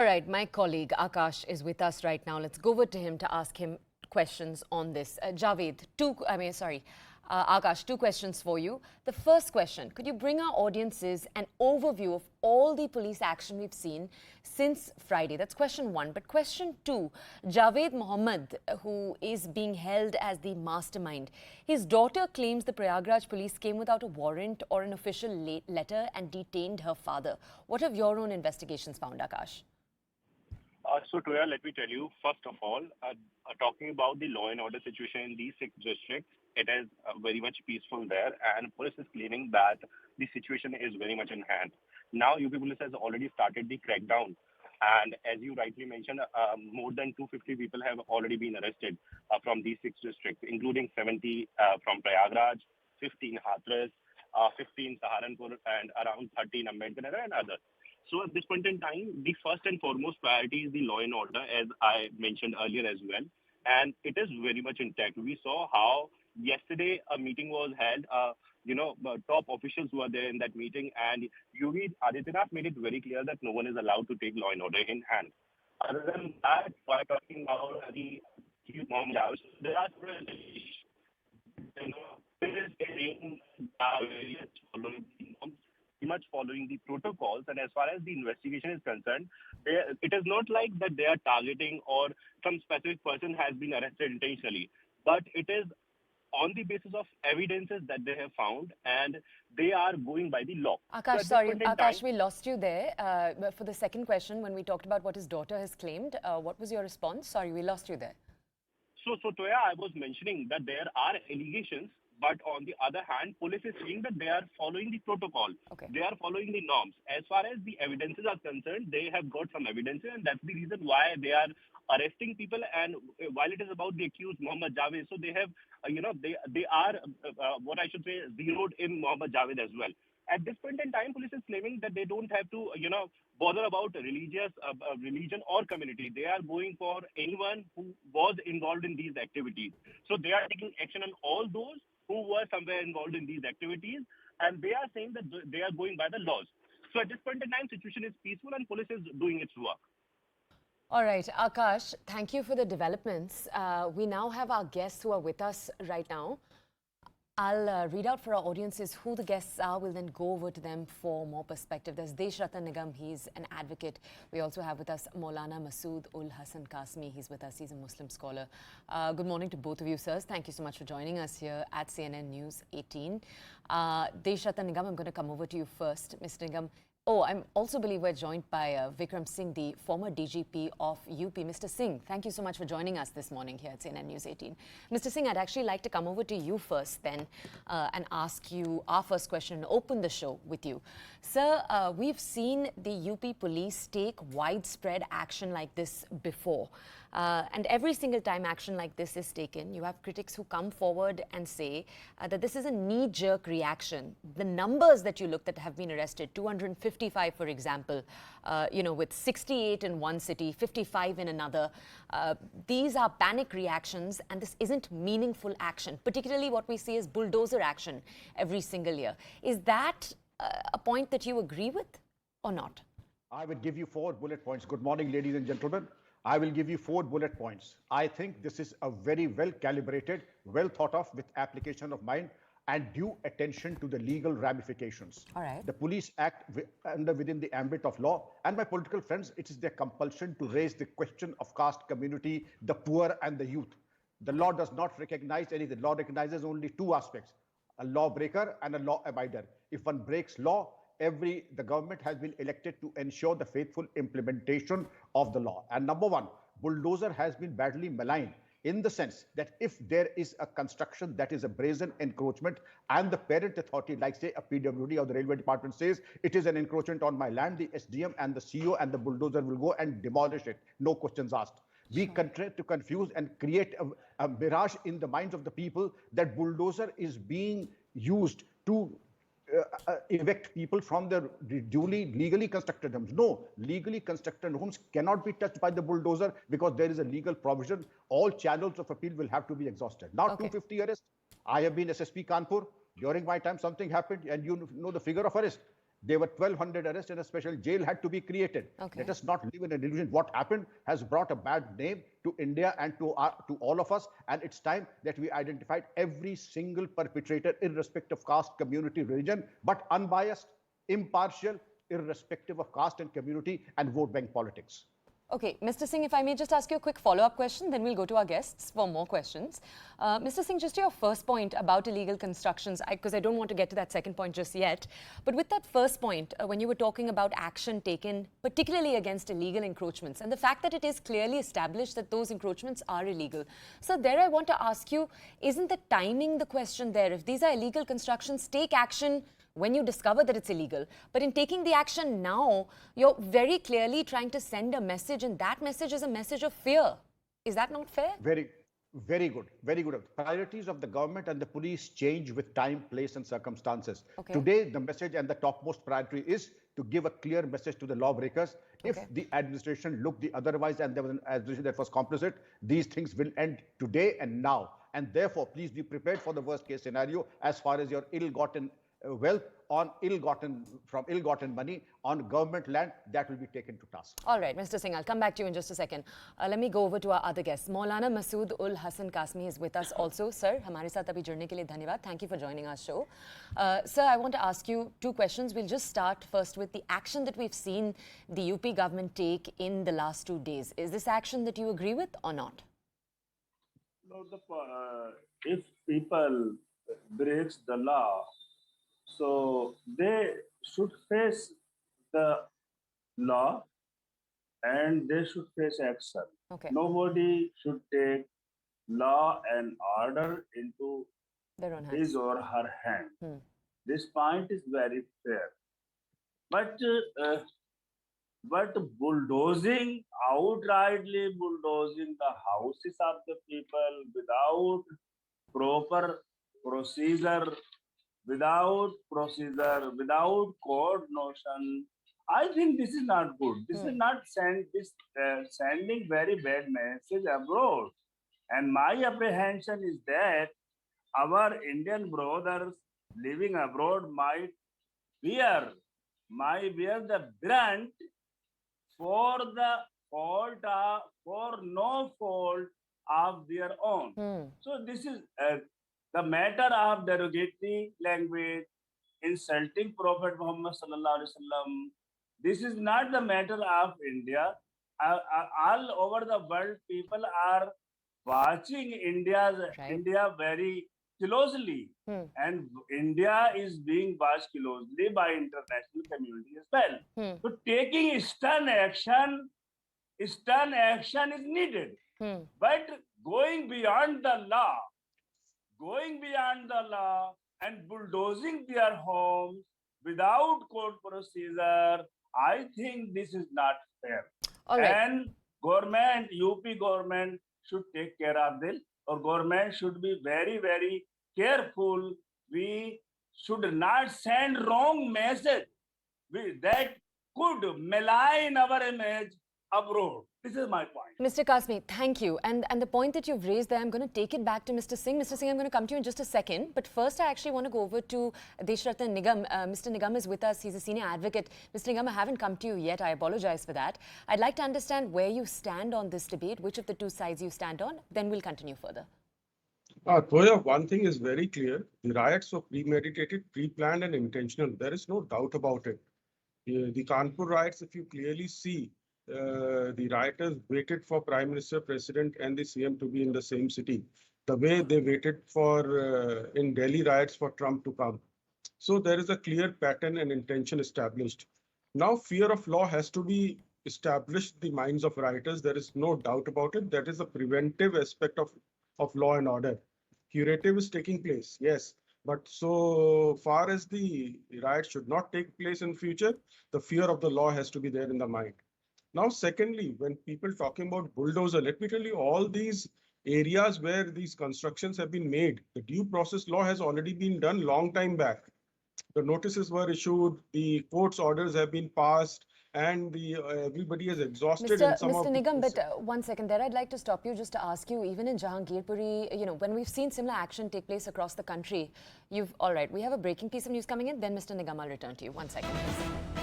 All right, my colleague Akash is with us right now. Let's go over to him to ask him questions on this. Akash, two questions for you. The first question, could you bring our audiences an overview of all the police action we've seen since Friday? That's question one. But question two, Javed Mohammed, who is being held as the mastermind, his daughter claims the Prayagraj police came without a warrant or an official letter and detained her father. What have your own investigations found, Akash? So, Toya, let me tell you, first of all, talking about the law and order situation in these 6 districts, it is very much peaceful there, and police is claiming that the situation is very much in hand. Now, UP police has already started the crackdown, and as you rightly mentioned, more than 250 people have already been arrested from these 6 districts, including 70 from Prayagraj, 15 Hathras, 15 Saharanpur, and around 13 Ambedkar and others. So at this point in time, the first and foremost priority is the law and order, as I mentioned earlier as well. And it is very much intact. We saw how yesterday a meeting was held. Top officials were there in that meeting, and Yogi Adityanath made it very clear that no one is allowed to take law and order in hand. Other than that, while talking about the Mohammed House, there are several issues. There is much following the protocols, and as far as the investigation is concerned, it is not like that they are targeting or some specific person has been arrested intentionally, but it is on the basis of evidences that they have found, and they are going by the law. Akash, sorry, Akash, we lost you there. For the second question, when we talked about what his daughter has claimed, what was your response? Sorry, we lost you there. So Toya, I was mentioning that there are allegations, but on the other hand, police is saying that they are following the protocol. Okay. They are following the norms. As far as the evidences are concerned, they have got some evidences, and that's the reason why they are arresting people. And while it is about the accused Mohammed Javed, so they have, they are, what I should say, zeroed in Mohammed Javed as well. At this point in time, police is claiming that they don't have to, bother about religion or community. They are going for anyone who was involved in these activities. So they are taking action on all those who were somewhere involved in these activities, and they are saying that they are going by the laws. So at this point in time, situation is peaceful and police is doing its work. All right, Akash, thank you for the developments. We now have our guests who are with us right now. I'll read out for our audiences who the guests are. We'll then go over to them for more perspective. There's Desh Ratan Nigam. He's an advocate. We also have with us Maulana Masood ul Hasan Qasmi. He's with us. He's a Muslim scholar. Good morning to both of you, sirs. Thank you so much for joining us here at CNN News 18. Desh Ratan Nigam, I'm going to come over to you first. Mr. Nigam, I also believe we're joined by Vikram Singh, the former DGP of UP. Mr. Singh, thank you so much for joining us this morning here at CNN News 18. Mr. Singh, I'd actually like to come over to you first then and ask you our first question and open the show with you. Sir, we've seen the UP police take widespread action like this before. And every single time action like this is taken, you have critics who come forward and say that this is a knee-jerk reaction. The numbers that you looked at have been arrested, 255, for example, with 68 in one city, 55 in another. These are panic reactions, and this isn't meaningful action, particularly what we see as bulldozer action every single year. Is that a point that you agree with or not? I would give you 4 bullet points. Good morning, ladies and gentlemen. I will give you 4 bullet points. I think this is a very well calibrated, well thought of with application of mind and due attention to the legal ramifications. All right. The police act within the ambit of law, and my political friends, it is their compulsion to raise the question of caste, community, the poor and the youth. The law does not recognize anything. The law recognizes only 2 aspects, a lawbreaker and a law abider. If one breaks law, the government has been elected to ensure the faithful implementation of the law. And number 1, bulldozer has been badly maligned in the sense that if there is a construction that is a brazen encroachment and the parent authority, like say a PWD or the railway department says, it is an encroachment on my land, the SDM and the CO and the bulldozer will go and demolish it. No questions asked. We try to confuse and create a mirage in the minds of the people that bulldozer is being used to evict people from their duly legally constructed homes. No, legally constructed homes cannot be touched by the bulldozer because there is a legal provision. All channels of appeal will have to be exhausted. Now, 250 arrests. I have been SSP Kanpur. During my time, something happened, and you know the figure of arrest. There were 1,200 arrests and a special jail had to be created. Okay. Let us not live in an illusion. What happened has brought a bad name to India and to all of us. And it's time that we identified every single perpetrator, irrespective of caste, community, religion, but unbiased, impartial, irrespective of caste and community and vote bank politics. Okay, Mr. Singh, if I may just ask you a quick follow-up question, then we'll go to our guests for more questions. Mr. Singh, just your first point about illegal constructions, because I don't want to get to that second point just yet. But with that first point, when you were talking about action taken, particularly against illegal encroachments, and the fact that it is clearly established that those encroachments are illegal. So there I want to ask you, isn't the timing the question there? If these are illegal constructions, take action when you discover that it's illegal. But in taking the action now, you're very clearly trying to send a message, and that message is a message of fear. Is that not fair? Very good. Very good. Priorities of the government and the police change with time, place, and circumstances. Okay. Today, the message and the topmost priority is to give a clear message to the lawbreakers. If the administration looked the otherwise and there was an administration that was complicit, these things will end today and now. And therefore, please be prepared for the worst case scenario as far as your ill-gotten wealth on ill-gotten money on government land that will be taken to task. All right, Mr. Singh, I'll come back to you in just a second. Let me go over to our other guests. Maulana Masood ul Hasan Qasmi is with us also. Sir, हमारे साथ अभी जुड़ने के लिए धन्यवाद. Thank you for joining our show. Sir, I want to ask you two questions. We'll just start first with the action that we've seen the UP government take in the last 2 days. Is this action that you agree with or not? No, if people breaks the law, so they should face the law and they should face action. Okay. Nobody should take law and order into Their own hands. his or her hand. This point is very fair. But bulldozing, outrightly bulldozing the houses of the people without proper procedure, without code notion, I think this is not good. This is not sending very bad message abroad. And my apprehension is that our Indian brothers living abroad might bear the brunt for no fault of their own. So this is the matter of derogatory language, insulting Prophet Muhammad sallallahu alaihi wasallam. This is not the matter of India. All over the world, people are watching India very closely, and India is being watched closely by international community as well. So taking stern action is needed, but going beyond the law and bulldozing their homes without court procedure, I think this is not fair. All right. And UP government should take care of this, or government should be very, very careful. We should not send wrong message that could malign our image abroad. This is my point. Mr. Qasmi, thank you. And the point that you've raised there, I'm going to take it back to Mr. Singh. Mr. Singh, I'm going to come to you in just a second. But first, I actually want to go over to Desh Ratan Nigam. Mr. Nigam is with us. He's a senior advocate. Mr. Nigam, I haven't come to you yet. I apologize for that. I'd like to understand where you stand on this debate, which of the two sides you stand on. Then we'll continue further. Toya, one thing is very clear. The riots were premeditated, pre-planned and intentional. There is no doubt about it. The Kanpur riots, if you clearly see, the rioters waited for Prime Minister, President and the CM to be in the same city, the way they waited for in Delhi riots for Trump to come. So there is a clear pattern and intention established. Now fear of law has to be established in the minds of rioters. There is no doubt about it. That is a preventive aspect of law and order. Curative is taking place, yes. But so far as the riot should not take place in future, the fear of the law has to be there in the mind. Now, secondly, when people talking about bulldozer, let me tell you, all these areas where these constructions have been made, the due process law has already been done long time back. The notices were issued, the court's orders have been passed, and everybody is exhausted in some Mr. of the Nigam, cases. but one second there, I'd like to stop you just to ask you, even in Jahangirpuri, when we've seen similar action take place across the country, all right, we have a breaking piece of news coming in, then Mr. Nigam, I'll return to you. 1 second, please.